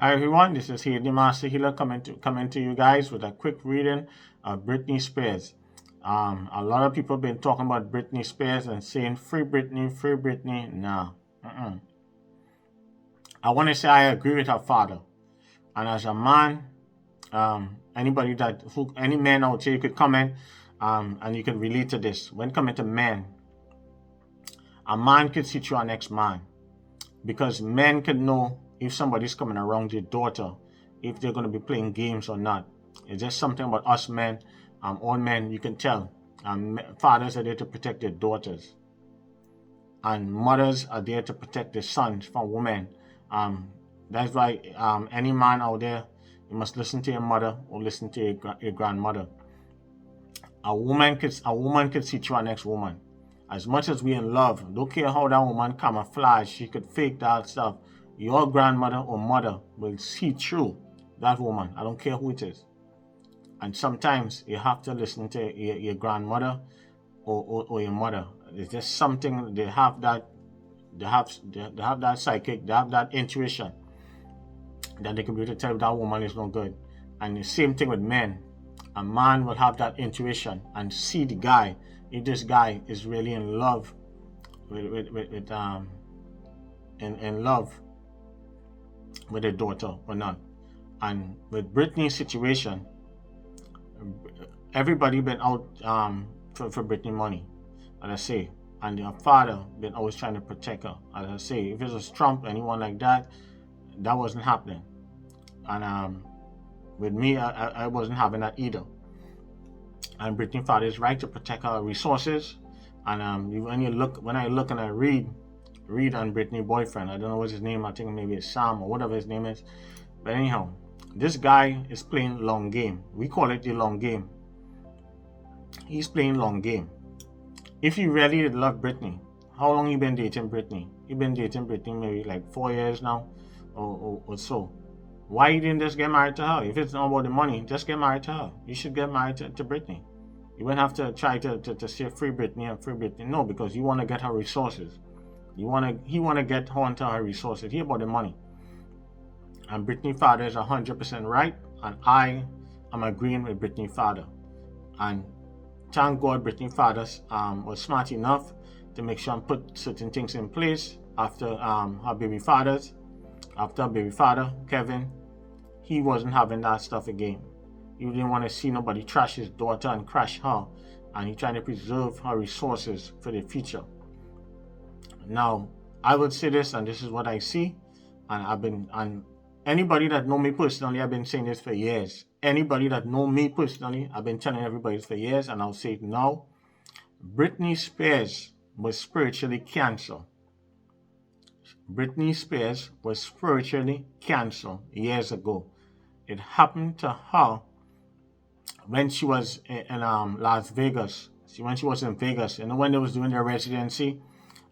Hi everyone, this is here the Master Healer coming to you guys with a quick reading of Britney Spears. A lot of people been talking about Britney Spears and saying free Britney, free Britney. Nah, I want to say I agree with her father, and as a man, any man out here, you could comment, and you can relate to this. When coming to men, a man could see through our next man, because men can know if somebody's coming around your daughter, if they're going to be playing games or not. It's just something about us men, all men, you can tell. Fathers are there to protect their daughters, and mothers are there to protect their sons from women. That's why any man out there, you must listen to your mother or listen to your grandmother. A woman could see through our next woman. As much as we in love, don't care how that woman camouflage, she could fake that stuff. Your grandmother or mother will see through that woman. I don't care who it is. And sometimes you have to listen to your grandmother or your mother. It's just something, they have that psychic, they have that intuition that they can be able to tell if that woman is no good. And the same thing with men. A man will have that intuition and see the guy, if this guy is really in love in love with a daughter or not. And with Britney's situation, everybody been out for Britney money, as I say, and her father been always trying to protect her. As I say, if it was Trump, anyone like that, that wasn't happening. And with me, I wasn't having that either. And Britney's father is right to protect her resources. And when I look and I read on Britney's boyfriend, I don't know what's his name, I think maybe it's Sam or whatever his name is. But anyhow, this guy is playing long game. We call it the long game. He's playing long game. If you really love Britney, how long you been dating Britney? You've been dating Britney maybe like 4 years now or so. Why you didn't just get married to her? If it's not about the money, just get married to her. You should get married to Britney. You wouldn't have to try to say free Britney and free Britney. No, because you want to get her resources. He want to get her onto her resources. He about the money. And Britney's father is 100% right, and I am agreeing with Britney's father. And thank God Britney's father was smart enough to make sure and put certain things in place after her baby father, Kevin. He wasn't having that stuff again. He didn't want to see nobody trash his daughter and crash her, and he trying to preserve her resources for the future. Now, I would say this, and this is what I see, and anybody that know me personally, I've been saying this for years. Anybody that know me personally, I've been telling everybody this for years, and I'll say it now. Britney Spears was spiritually cancer. Britney Spears was spiritually cancer years ago. It happened to her when she was in Las Vegas. When she was in Vegas, when they was doing their residency,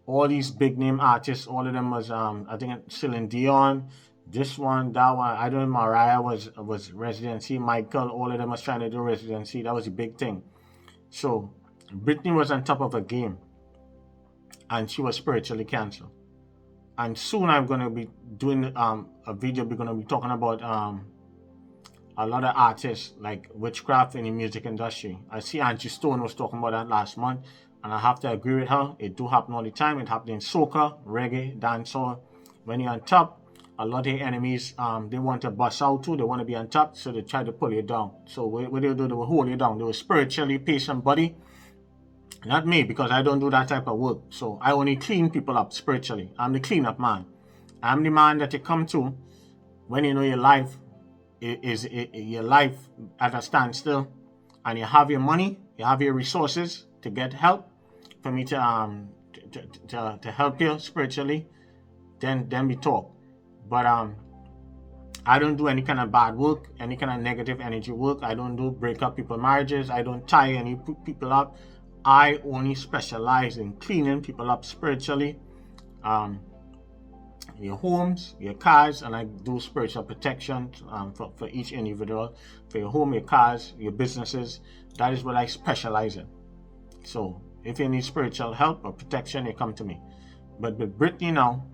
all these big name artists, all of them was I think Celine Dion, this one, that one. I don't know, Mariah was residency, Michael, all of them was trying to do residency. That was a big thing. So Britney was on top of her game, and she was spiritually cancer. And soon I'm going to be doing a video. We're going to be talking about a lot of artists like witchcraft in the music industry. I see Angie Stone was talking about that last month, and I have to agree with her. It do happen all the time. It happens in soca, reggae, dancehall. When you're on top, a lot of the enemies, they want to bust out too. They want to be on top, so they try to pull you down. So what they do, they will hold you down. They will spiritually pay somebody. Not me, because I don't do that type of work. So I only clean people up spiritually. I'm the cleanup man. I'm the man that you come to when you know your life is your life at a standstill, and you have your money, you have your resources to get help for me to help you spiritually. Then we talk. But I don't do any kind of bad work, any kind of negative energy work. I don't do break up people's marriages. I don't tie any people up. I only specialize in cleaning people up spiritually, your homes, your cars, and I do spiritual protection for each individual, for your home, your cars, your businesses. That is what I specialize in. So if you need spiritual help or protection, you come to me. But with Britney now,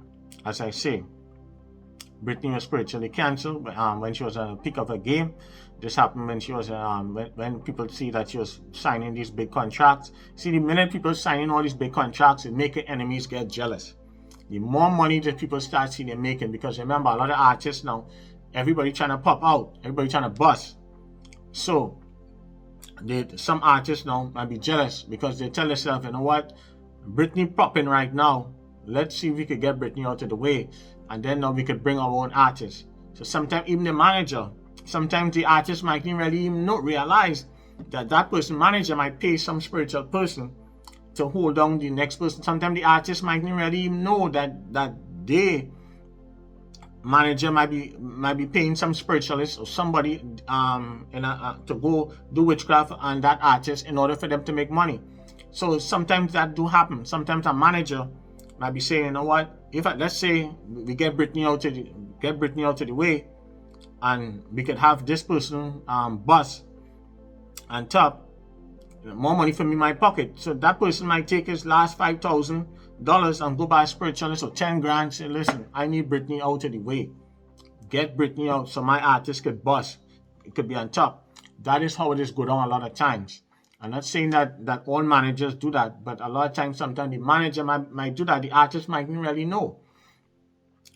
as I say, Britney was spiritually canceled when she was at the peak of her game. This happened when she was when people see that she was signing these big contracts. See, the minute people signing all these big contracts, it making enemies get jealous. The more money that people start seeing they're making, because remember, a lot of artists now, everybody trying to pop out, everybody trying to bust. So some artists now might be jealous because they tell themselves, you know what, Britney popping right now. Let's see if we could get Britney out of the way, and then now we could bring our own artists. So sometimes even the manager, sometimes the artist might even really even not realize that that person manager might pay some spiritual person to hold down the next person. Sometimes the artist might not really even know that they manager might be paying some spiritualist or somebody to go do witchcraft on that artist in order for them to make money. So sometimes that do happen. Sometimes a manager might be saying, you know what, if let's say we get Britney out of the way, and we could have this person bust on top, more money from in my pocket. So that person might take his last $5,000 and go buy a spiritualist or 10 grand. Say, listen, I need Britney out of the way. Get Britney out so my artist could bust. It could be on top. That is how it is go down a lot of times. I'm not saying that all managers do that, but a lot of times, sometimes the manager might do that. The artist might not really know.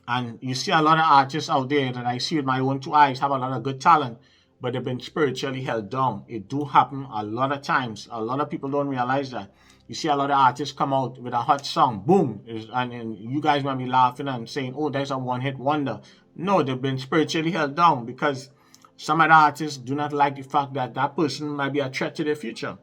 And you see a lot of artists out there that I see with my own two eyes have a lot of good talent, but they've been spiritually held down. It do happen a lot of times. A lot of people don't realize that. You see a lot of artists come out with a hot song, boom, and you guys might be laughing and saying, oh, there's a one-hit wonder. No, they've been spiritually held down because some of the artists do not like the fact that that person might be a threat to their future.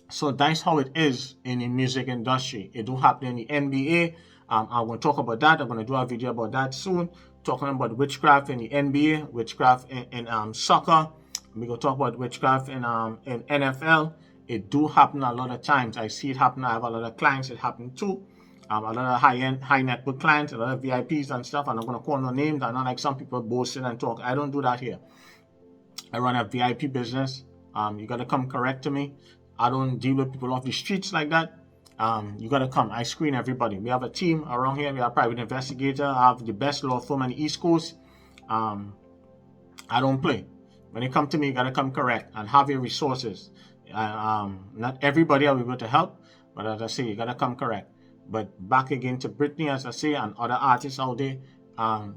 So that's how it is in the music industry. It do happen in the NBA. I'm going to talk about that. I'm going to do a video about that soon, talking about witchcraft in the NBA, witchcraft in soccer. We're going to talk about witchcraft in NFL. It do happen a lot of times. I see it happen. I have a lot of clients. It happen too. A lot of high-end, high net worth clients, a lot of VIPs and stuff. And I'm going to call no names. I'm not like some people boasting and talk. I don't do that here. I run a VIP business. You got to come correct to me. I don't deal with people off the streets like that. You got to come. I screen everybody. We have a team around here. We have a private investigator. I have the best law firm on the East Coast. I don't play. When you come to me, you got to come correct and have your resources. Not everybody are able to help, but as I say, you got to come correct. But back again to Britney, as I say, and other artists out there,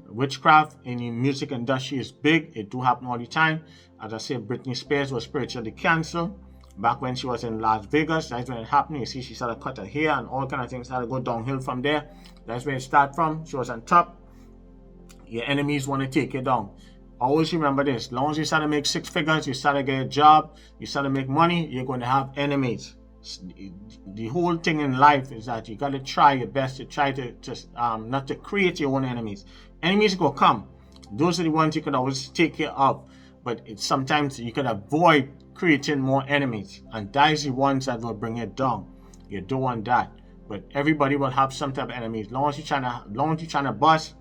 witchcraft in the music industry is big. It do happen all the time. As I say, Britney Spears was spiritually canceled. Back when she was in Las Vegas, that's when it happened. You see, she started to cut her hair and all kind of things started to go downhill from there. That's where it started from. She was on top. Your enemies want to take you down. Always remember this. As long as you start to make six figures, you start to get a job, you start to make money, you're going to have enemies. The whole thing in life is that you got to try your best to try to not to create your own enemies. Enemies will come. Those are the ones you can always take care of. But sometimes you can avoid creating more enemies, and that is the ones that will bring it down. You don't want that. But everybody will have some type of enemies. As long as you're trying to bust,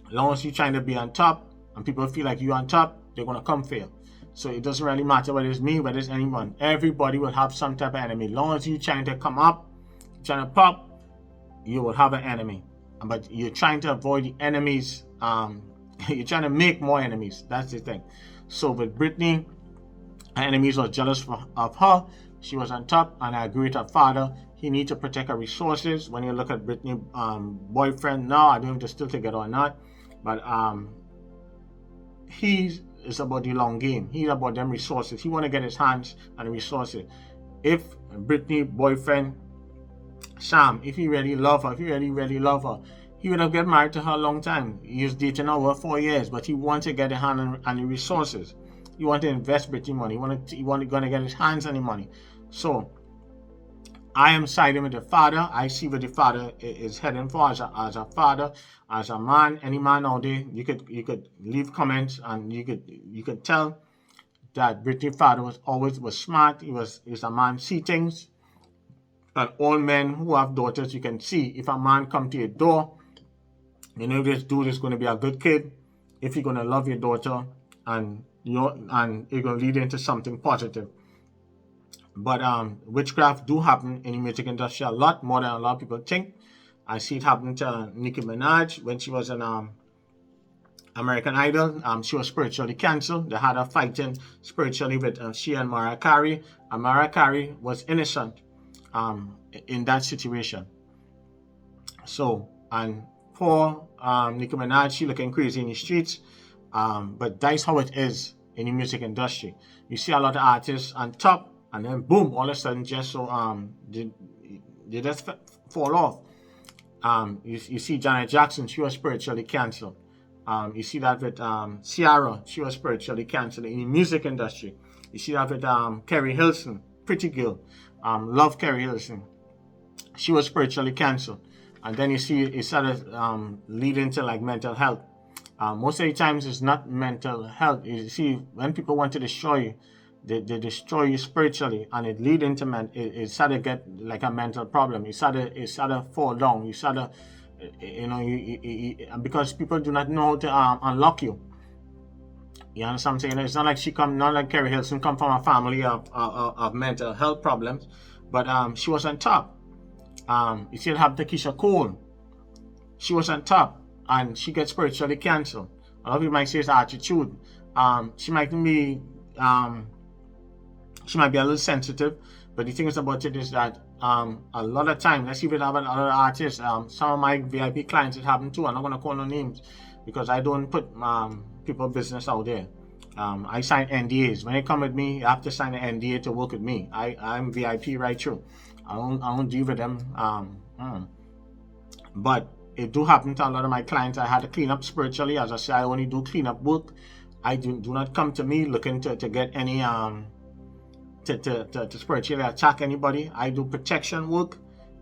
as long as you're trying to be on top, and people feel like you're on top, they're gonna come for you. So it doesn't really matter whether it's me, whether it's anyone. Everybody will have some type of enemy. As long as you're trying to come up, trying to pop, you will have an enemy. But you're trying to avoid the enemies. You're trying to make more enemies. That's the thing. So with Britney, her enemies were jealous of her. She was on top, and I agree with her father. He needs to protect her resources. When you look at Britney boyfriend now, I don't know if they're still together or not, but he is about the long game. He's about them resources. He want to get his hands on the resources. If Britney boyfriend Sam, if he really love her, he would have get married to her a long time. He was dating her over 4 years, but he wanted to get a hand on the resources. He wanted to invest Britney money. He wanted to get his hands on the money. So I am siding with the father. I see what the father is heading for as a father, as a man. Any man out there, you could leave comments and you could tell that Britney's father was smart. He's a man see things. And all men who have daughters, you can see if a man come to your door, you know this dude is going to be a good kid. If you're going to love your daughter, and you're going to lead into something positive. But witchcraft do happen in the music industry a lot more than a lot of people think. I see it happen to Nicki Minaj when she was in American Idol. She was spiritually canceled. They had her fighting spiritually with she and Mariah Carey. And Mariah Carey was innocent in that situation. So, and poor Nicki Minaj, she looking crazy in the streets. But that's how it is in the music industry. You see a lot of artists on top, and then boom, all of a sudden, just so they just fall off. You see Janet Jackson, she was spiritually canceled. You see that with Ciara, she was spiritually canceled in the music industry. You see that with Carrie Hilson, pretty girl. Love Carrie Hilson. She was spiritually canceled. And then you see it started leading to like mental health. Most of the times it's not mental health. You see, when people want to destroy you, they destroy you spiritually, and it lead into it started get like a mental problem. It started fall down. You started, because people do not know how to unlock you. You understand what I'm saying? It's not like not like Carrie Hilson come from a family of mental health problems, but she was on top. You see it happened to Keisha Cole. She was on top, and she gets spiritually canceled. A lot of people might say it's attitude. She might be a little sensitive, but the thing is about it is that a lot of time, let's see if it happen to other artists. Some of my VIP clients, it happened too. I'm not gonna call no names because I don't put people business out there. I sign NDAs. When they come with me, you have to sign an NDA to work with me. I'm VIP right through. I don't deal with them. But it do happen to a lot of my clients. I had to clean up spiritually. As I say, I only do cleanup work. I do not come to me looking to get any to spiritually attack anybody. I do protection work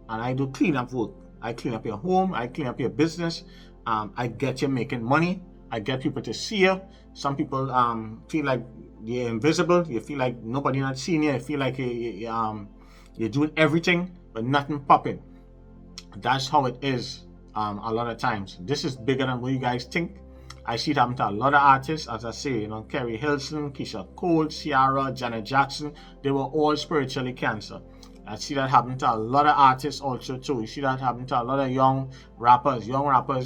and I do cleanup work. I clean up your home. I clean up your business. I get you making money. I get people to see you. Some people feel like you're invisible. You feel like nobody not seeing you. You feel like you're doing everything but nothing popping. That's how it is a lot of times. This is bigger than what you guys think. I see it happen to a lot of artists, as I say, Carrie Hilson, Keisha Cole, Ciara, Janet Jackson. They were all spiritually canceled. I see that happen to a lot of artists also too. You see that happen to a lot of young rappers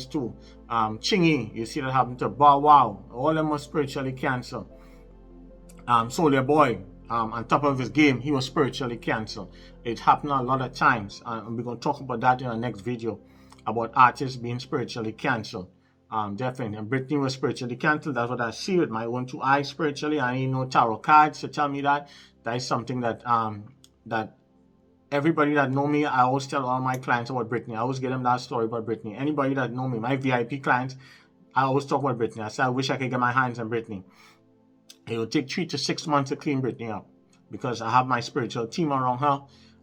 too. Chingy, you see that happen to Bow Wow. All of them were spiritually canceled. Soulja Boy, on top of his game, he was spiritually canceled. It happened a lot of times, and we're going to talk about that in our next video, about artists being spiritually canceled. Definitely. And Britney was spiritually canceled. That's what I see with my own two eyes spiritually. I ain't no tarot cards to tell me that. That is something that that everybody that know me, I always tell all my clients about Britney. I always give them that story about Britney. Anybody that know me, my VIP clients, I always talk about Britney. I say I wish I could get my hands on Britney. It will take 3 to 6 months to clean Britney up because I have my spiritual team around her,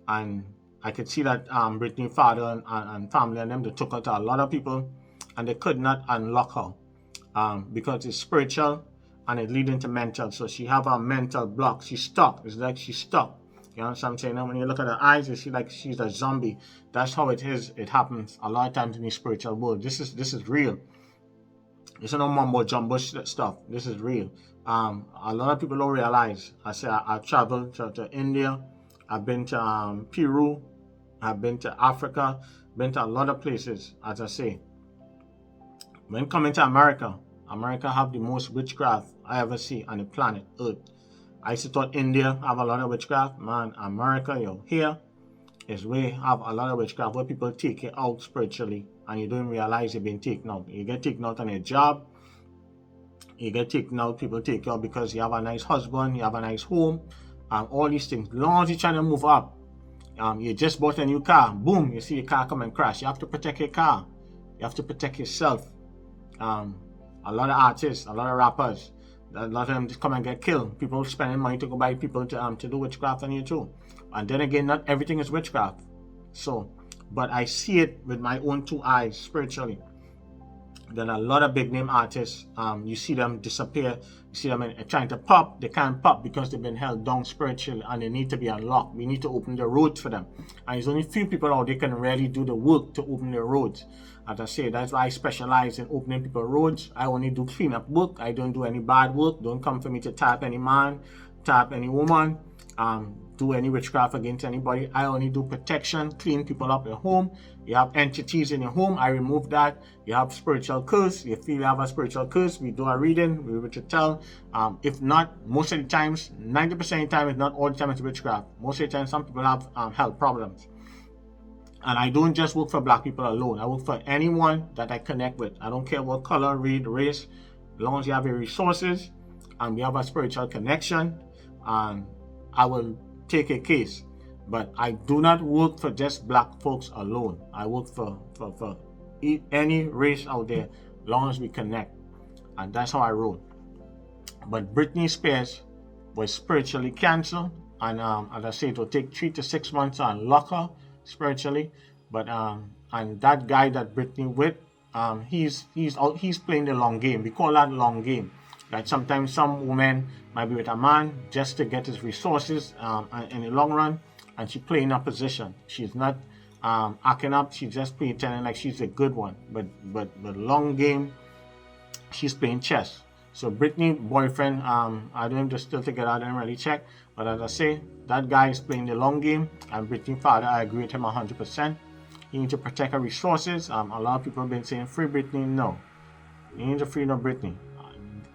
and I could see that Britney father and family and them, they took her to a lot of people and they could not unlock her because it's spiritual and it leads into mental. So she have a mental block. She's stuck. It's like she's stuck. You know what I'm saying? Now when you look at her eyes, you see like she's a zombie. That's how it is. It happens a lot of times in the spiritual world. This is real. This is no mumbo jumbo stuff. This is real. A lot of people don't realize. I say I traveled to India. I've been to Peru. I've been to Africa. Been to a lot of places, as I say. When coming to America, America have the most witchcraft I ever see on the planet Earth. I used to thought India have a lot of witchcraft. Man, America, here is where you have a lot of witchcraft where people take you out spiritually and you don't realize you're being taken out. You get taken out on your job. You get taken out, people take you out because you have a nice husband, you have a nice home, all these things. As long as you're trying to move up, you just bought a new car, boom, you see your car come and crash. You have to protect your car. You have to protect yourself. A lot of artists, a lot of rappers, a lot of them just come and get killed. People spending money to go buy people to do witchcraft on you too. And then again, not everything is witchcraft. So, but I see it with my own two eyes spiritually. Then a lot of big name artists, you see them disappear. You see them trying to pop. They can't pop because they've been held down spiritually and they need to be unlocked. We need to open the roads for them. And there's only few people out there can really do the work to open the roads. As I say, that's why I specialize in opening people roads. I only do cleanup work. I don't do any bad work. Don't come for me to tap any man, tap any woman. do any witchcraft against anybody. I only do protection, clean people up at home. You have entities in your home, I remove that. You have spiritual curse, you feel you have a spiritual curse, we do a reading, we will tell. If not, most of the times, 90% of the time, if not all the time, it's witchcraft. Most of the time, some people have health problems. And I don't just work for black people alone. I work for anyone that I connect with. I don't care what color, race, as long as you have your resources and we have a spiritual connection, and I will take a case. But I do not work for just black folks alone. I work for any race out there, as long as we connect. And that's how I roll. But Britney Spears was spiritually canceled, and as I say, it will take 3 to 6 months to unlock her spiritually. But and that guy that Britney with, he's playing the long game. We call that long game. Like sometimes some women might be with a man just to get his resources in the long run, and she playing a position. She's not acting up. She's just pretending like she's a good one. But the long game, she's playing chess. So Britney boyfriend, I don't know if they're still together. I didn't really check. But as I say, that guy is playing the long game. And Britney father, I agree with him 100%. You need to protect her resources. A lot of people have been saying free Britney. No, you need to free no Britney.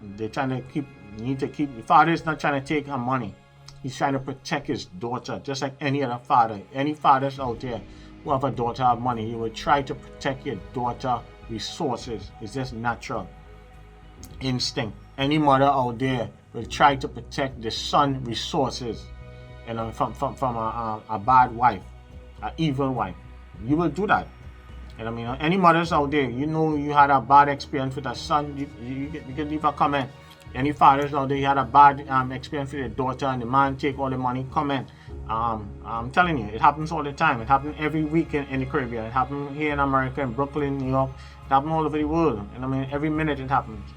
They're trying to keep. You need to keep. The father is not trying to take her money. He's trying to protect his daughter, just like any other father. Any fathers out there who have a daughter have money, you will try to protect your daughter resources. It's just natural instinct. Any mother out there will try to protect the son resources, you know, from a bad wife, an evil wife. You will do that. And I mean, any mothers out there, you know, you had a bad experience with a son, you can leave a comment. Any fathers out there, you had a bad experience with your daughter and the man take all the money, comment. I'm telling you, it happens all the time. It happens every week in the Caribbean. It happens here in America, in Brooklyn, New York. It happens all over the world. And I mean, every minute it happens.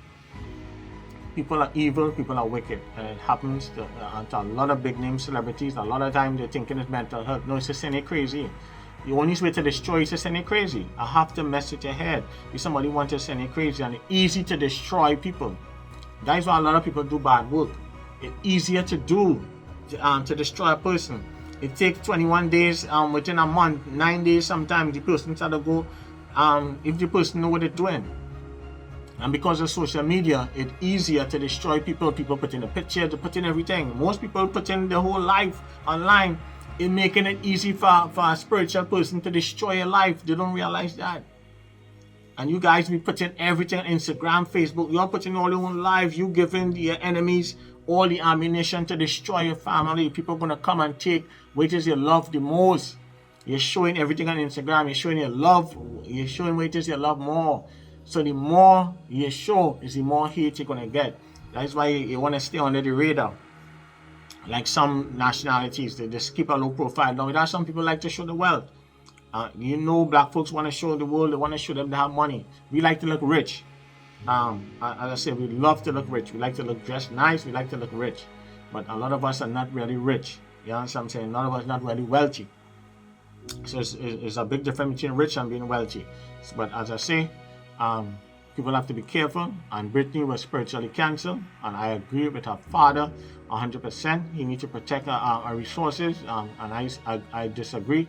People are evil, people are wicked. And it happens to a lot of big name celebrities. A lot of times they're thinking it's mental health. No, it's just saying they're crazy. The only way to destroy is to send it crazy. I have to mess with your head. If somebody wants to send it crazy, and it's easy to destroy people. That's why a lot of people do bad work. It's easier to do to destroy a person. It takes 21 days within a month, 9 days sometimes the person start to go if the person know what they're doing. And because of social media, it's easier to destroy people. People put in a picture, they put in everything. Most people put in their whole life online. It's making it easy for a spiritual person to destroy your life. They don't realize that. And you guys be putting everything on Instagram, Facebook. You're putting all your own lives. You giving your enemies all the ammunition to destroy your family. People are going to come and take which is you love the most. You're showing everything on Instagram. You're showing your love. You're showing what it is you love more. So the more you show is the more hate you're going to get. That's why you want to stay under the radar. Like some nationalities, they just keep a low profile. Now, there are some people like to show the wealth. You know, black folks want to show the world. They want to show them they have money. We like to look rich. As I said, we love to look rich. We like to look dressed nice. We like to look rich. But a lot of us are not really rich. You understand what I'm saying? A lot of us are not really wealthy. So it's a big difference between rich and being wealthy. But as I say, people have to be careful. And Britney was spiritually canceled. And I agree with her father 100%. He needs to protect our resources. And I disagree.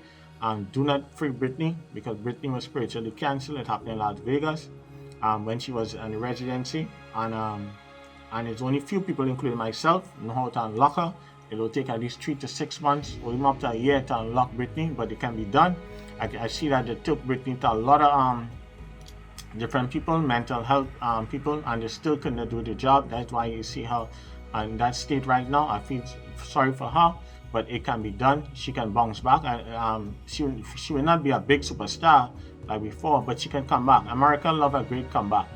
Do not free Britney, because Britney was spiritually canceled. It happened in Las Vegas when she was in residency. And it's only few people, including myself, know how to unlock her. It will take at least 3 to 6 months or even up to a year to unlock Britney, but it can be done. I see that they took Britney to a lot of different people, mental health people, and they still couldn't do the job. That's why you see her in that state right now. I feel sorry for her, but it can be done. She can bounce back. She will not be a big superstar like before, but she can come back. American love a great comeback.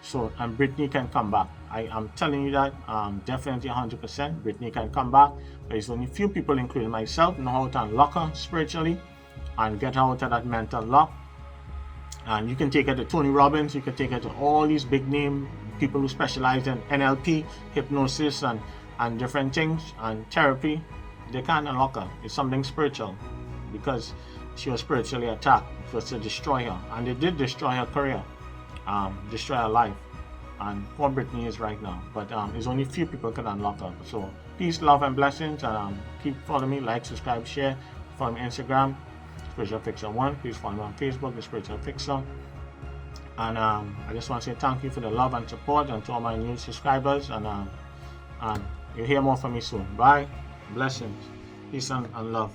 So, and Britney can come back. I'm telling you that definitely 100%. Britney can come back. There's only few people, including myself, know how to unlock her spiritually and get her out of that mental lock. And you can take her to Tony Robbins. You can take her to all these big name people who specialize in NLP, hypnosis, and different things, and therapy. They can't unlock her. It's something spiritual, because she was spiritually attacked. It was to destroy her, and they did destroy her career, destroy her life. and what Britney is right now. But there's only few people can unlock her. So peace, love, and blessings. And keep following me, like, subscribe, share. Follow me on Instagram, Spiritual Fixer 1. Please follow me on Facebook, The Spiritual Fixer. And I just want to say thank you for the love and support, and to all my new subscribers. And you'll hear more from me soon. Bye. Blessings. Peace and love.